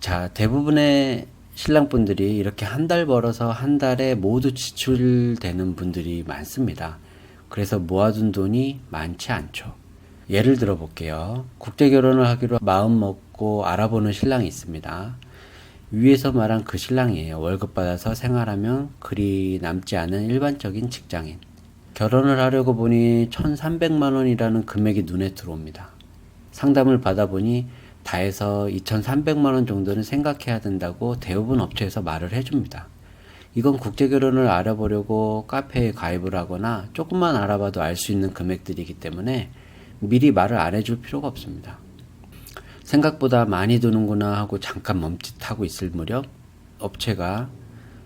자, 대부분의 신랑분들이 이렇게 한 달 벌어서 한 달에 모두 지출되는 분들이 많습니다. 그래서 모아둔 돈이 많지 않죠. 예를 들어 볼게요. 국제 결혼을 하기로 마음 먹고 알아보는 신랑이 있습니다. 위에서 말한 그 신랑이에요. 월급 받아서 생활하면 그리 남지 않은 일반적인 직장인. 결혼을 하려고 보니 1,300만 원이라는 금액이 눈에 들어옵니다. 상담을 받아보니 다 해서 2,300만 원 정도는 생각해야 된다고 대부분 업체에서 말을 해줍니다. 이건 국제결혼을 알아보려고 카페에 가입을 하거나 조금만 알아봐도 알 수 있는 금액들이기 때문에 미리 말을 안 해줄 필요가 없습니다. 생각보다 많이 드는구나 하고 잠깐 멈칫하고 있을 무렵 업체가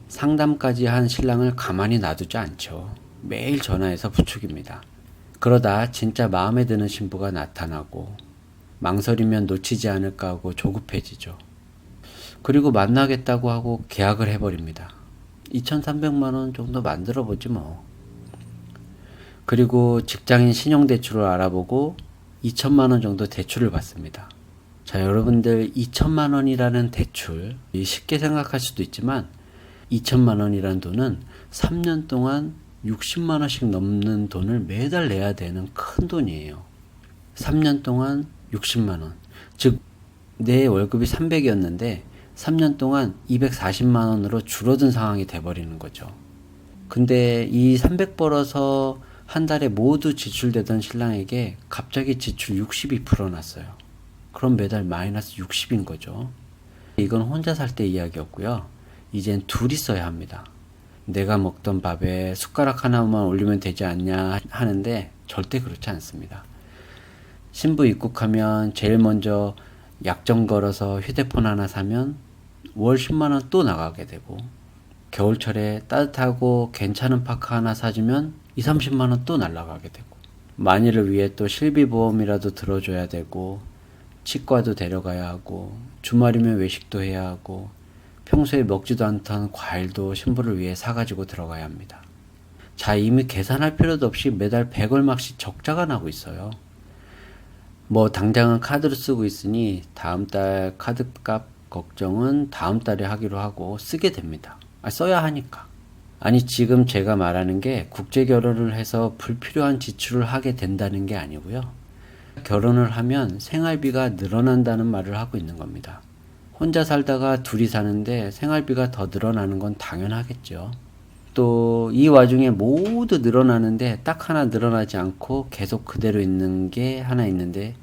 상담까지 한 신랑을 가만히 놔두지 않죠. 매일 전화해서 부축입니다. 그러다 진짜 마음에 드는 신부가 나타나고 망설이면 놓치지 않을까 하고 조급해지죠. 그리고 만나겠다고 하고 계약을 해버립니다. 2,300만 원 정도 만들어 보지 뭐. 그리고 직장인 신용대출을 알아보고 2천만 원 정도 대출을 받습니다. 자, 여러분들 2천만 원이라는 대출, 쉽게 생각할 수도 있지만 2천만 원이라는 돈은 3년 동안 60만 원씩 넘는 돈을 매달 내야 되는 큰 돈이에요. 3년 동안 60만 원. 즉, 내 월급이 300이었는데 3년 동안 240만 원으로 줄어든 상황이 돼버리는 거죠. 근데 이 300 벌어서 한 달에 모두 지출되던 신랑에게 갑자기 지출 60이 불어났어요. 그럼 매달 마이너스 60인 거죠. 이건 혼자 살 때 이야기였고요. 이젠 둘이 써야 합니다. 내가 먹던 밥에 숟가락 하나만 올리면 되지 않냐 하는데 절대 그렇지 않습니다. 신부 입국하면 제일 먼저 약정 걸어서 휴대폰 하나 사면 월 10만 원 또 나가게 되고, 겨울철에 따뜻하고 괜찮은 파카 하나 사주면 2, 30만 원 또 날라가게 되고, 만일을 위해 또 실비보험이라도 들어줘야 되고, 치과도 데려가야 하고, 주말이면 외식도 해야 하고, 평소에 먹지도 않던 과일도 신부를 위해 사가지고 들어가야 합니다. 자, 이미 계산할 필요도 없이 매달 100얼마씩 적자가 나고 있어요. 뭐 당장은 카드로 쓰고 있으니 다음 달 카드값 걱정은 다음 달에 하기로 하고 쓰게 됩니다. 써야 하니까. 아니, 지금 제가 말하는 게 국제 결혼을 해서 불필요한 지출을 하게 된다는 게 아니고요. 결혼을 하면 생활비가 늘어난다는 말을 하고 있는 겁니다. 혼자 살다가 둘이 사는데 생활비가 더 늘어나는 건 당연하겠죠. 또 이 와중에 모두 늘어나는데 딱 하나 늘어나지 않고 계속 그대로 있는 게 하나 있는데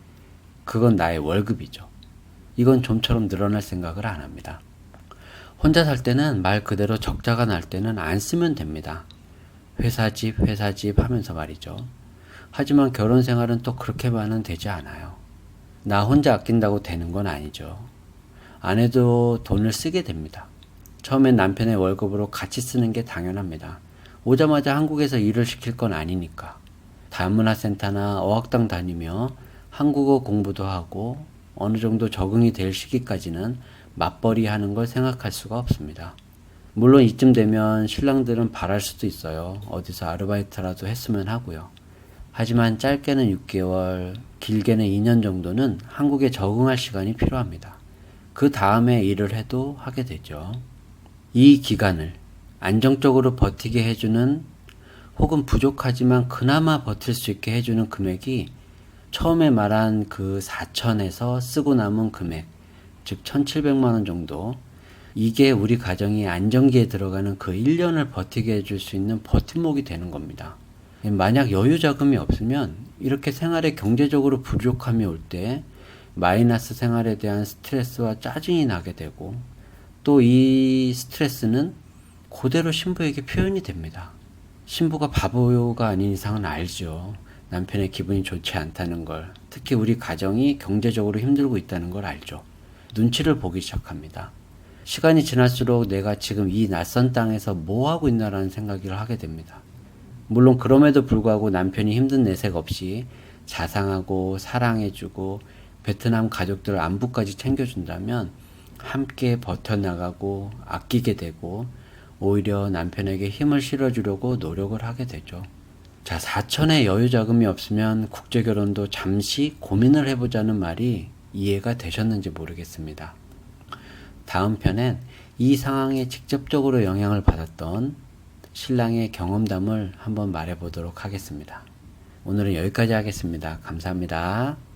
그건 나의 월급이죠. 이건 좀처럼 늘어날 생각을 안 합니다. 혼자 살 때는 말 그대로 적자가 날 때는 안 쓰면 됩니다. 회사 집 하면서 말이죠. 하지만 결혼 생활은 또 그렇게만은 되지 않아요. 나 혼자 아낀다고 되는 건 아니죠. 아내도 돈을 쓰게 됩니다. 처음엔 남편의 월급으로 같이 쓰는 게 당연합니다. 오자마자 한국에서 일을 시킬 건 아니니까. 다문화센터나 어학당 다니며 한국어 공부도 하고 어느 정도 적응이 될 시기까지는 맞벌이 하는 걸 생각할 수가 없습니다. 물론 이쯤 되면 신랑들은 바랄 수도 있어요. 어디서 아르바이트라도 했으면 하고요. 하지만 짧게는 6개월, 길게는 2년 정도는 한국에 적응할 시간이 필요합니다. 그 다음에 일을 해도 하게 되죠. 이 기간을 안정적으로 버티게 해주는, 혹은 부족하지만 그나마 버틸 수 있게 해주는 금액이 처음에 말한 그 4천에서 쓰고 남은 금액, 즉 1,700만 원 정도, 이게 우리 가정이 안정기에 들어가는 그 1년을 버티게 해줄 수 있는 버팀목이 되는 겁니다. 만약 여유 자금이 없으면 이렇게 생활에 경제적으로 부족함이 올 때 마이너스 생활에 대한 스트레스와 짜증이 나게 되고, 또 이 스트레스는 그대로 신부에게 표현이 됩니다. 신부가 바보가 아닌 이상은 알죠. 남편의 기분이 좋지 않다는 걸, 특히 우리 가정이 경제적으로 힘들고 있다는 걸 알죠. 눈치를 보기 시작합니다. 시간이 지날수록 내가 지금 이 낯선 땅에서 뭐 하고 있나라는 생각을 하게 됩니다. 물론 그럼에도 불구하고 남편이 힘든 내색 없이 자상하고 사랑해주고 베트남 가족들 안부까지 챙겨준다면 함께 버텨나가고 아끼게 되고 오히려 남편에게 힘을 실어주려고 노력을 하게 되죠. 자, 4천의 여유 자금이 없으면 국제결혼도 잠시 고민을 해보자는 말이 이해가 되셨는지 모르겠습니다. 다음 편엔 이 상황에 직접적으로 영향을 받았던 신랑의 경험담을 한번 말해 보도록 하겠습니다. 오늘은 여기까지 하겠습니다. 감사합니다.